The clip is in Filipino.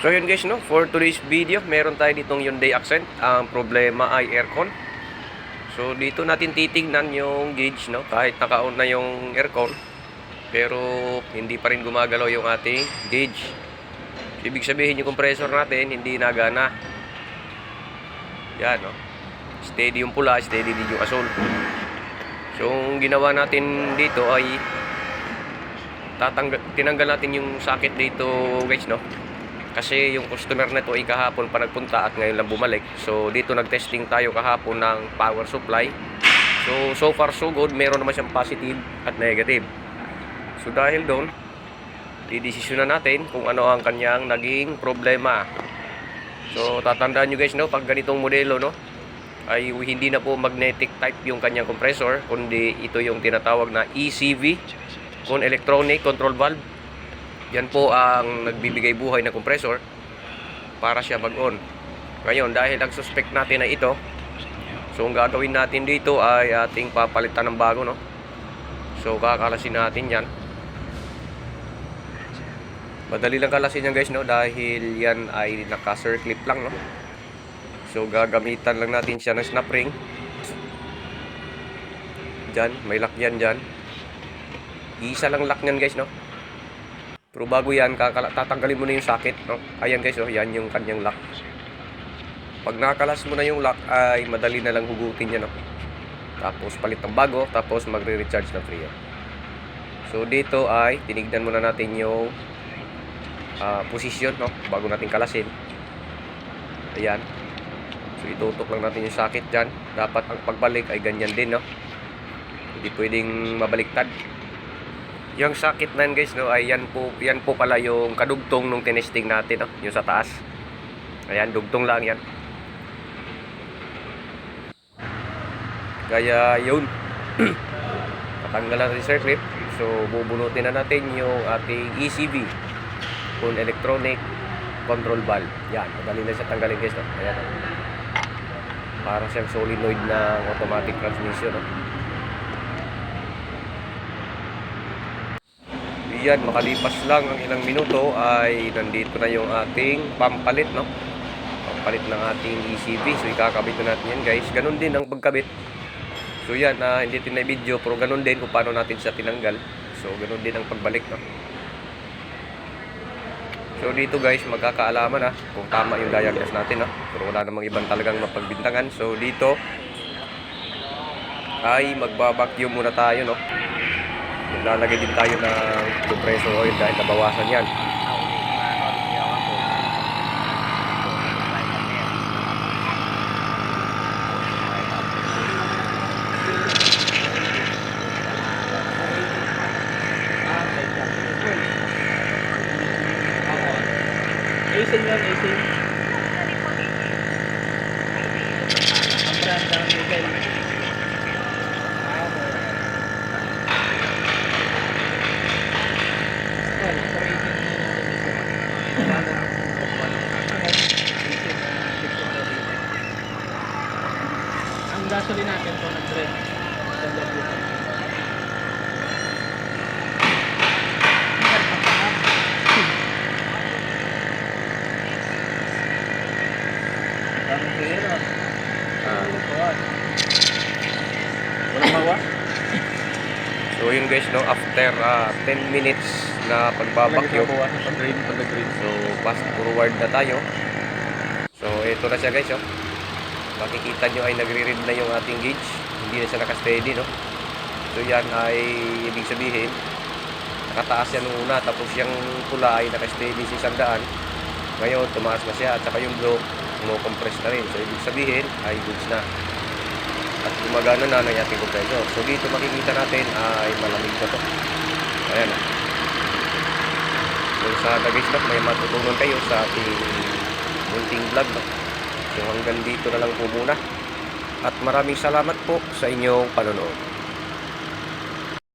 So yun guys, no, for today's video, meron tayo ditong Hyundai Accent. Ang problema ay aircon. So dito natin titignan yung gauge, no, kahit naka-on na yung aircon, pero hindi pa rin gumagalaw yung ating gauge. So, ibig sabihin yung compressor natin hindi nagana. Yan, no. Steady yung pula, steady din yung asul. So ang ginawa natin dito ay tinanggal natin yung socket dito guys, no. Kasi yung customer na to ay kahapon pa nagpunta at ngayon lang bumalik. So dito nag-testing tayo kahapon ng power supply. So far so good, meron naman siyang positive at negative. So dahil doon, didesisyonan natin kung ano ang kanyang naging problema. So tatandaan nyo guys, no, pag ganitong modelo, no, ay hindi na po magnetic type yung kanyang compressor, kundi ito yung tinatawag na ECV, con electronic control valve. Yan po ang nagbibigay buhay na compressor para siya mag-on. Ngayon, dahil ang suspect natin na ito, so ang gagawin natin dito ay ating papalitan ng bago, no. So kakalasin natin yan. Madali lang kalasin yan guys, no, dahil yan ay naka-circlip lang, no. So gagamitan lang natin siya ng snap ring. Diyan, may lock yan dyan. Isa lang lock nyan guys, no. Pero bago yan, tatanggalin mo na yung socket, no? Ayan guys, oh, yan yung kanyang lock. Pag nakalas mo na yung lock, ay madali na lang hugutin yan, no? Tapos palit ng bago, tapos magre-recharge na free yan. So dito ay tinignan muna natin yung position, no? Bago natin kalasin. Ayan. So itutok lang natin yung socket dyan. Dapat ang pagbalik ay ganyan din, no? Hindi pwedeng mabaliktad. Yung socket na yan guys, no, ay yan po pala yung kadugtong nung tinesting natin, no, yung sa taas. Ayan, dugtong lang yan. Kaya yun. Tatanggal natin yung circlip. So bubunutin na natin yung ating ECV, con electronic control valve. Yan, madali na siya tanggalin guys, no. Ayan, no. Para siyang solenoid na automatic transmission, no. Yan, makalipas lang ang ilang minuto ay nandito na yung ating pampalit, no? Pampalit ng ating ECV. So ikakabit na natin yan guys. Ganun din ang pagkabit. So yan, hindi ito na video, pero ganun din kung paano natin siya tinanggal. So ganun din ang pagbalik, no? So dito guys, magkakaalaman na kung tama yung diagnose natin, no? Pero wala namang ibang talagang mapagbintangan. So dito ay magbabacuum muna tayo, no? Lalagay din tayo ng compressor oil dahil nabawasan yan. Isin yan, isin. Ang brand ng Miguel. Ang gasoline natin po nag-trend. Ang hirap. Walang mawa. So yun guys, no, after 10 minutes na pagbabacuum, so fast forward na tayo. So ito na siya guys, oh. Makikita nyo ay nagre-read na yung ating gauge. Hindi na siya naka-steady, no. So yan ay ibig sabihin nakataas yan una, tapos yung pula ay naka-steady sa 100. Ngayon tumaas na siya at saka yung blue no-compress na rin. So ibig sabihin ay goods na at gumagana na ng ating compressor. So dito makikita natin ay malamig na to. Ayan, oh. So sana guys, no, may matutunan kayo sa ating munting vlog, no. So hanggang dito na lang po muna. At maraming salamat po sa inyong panonood.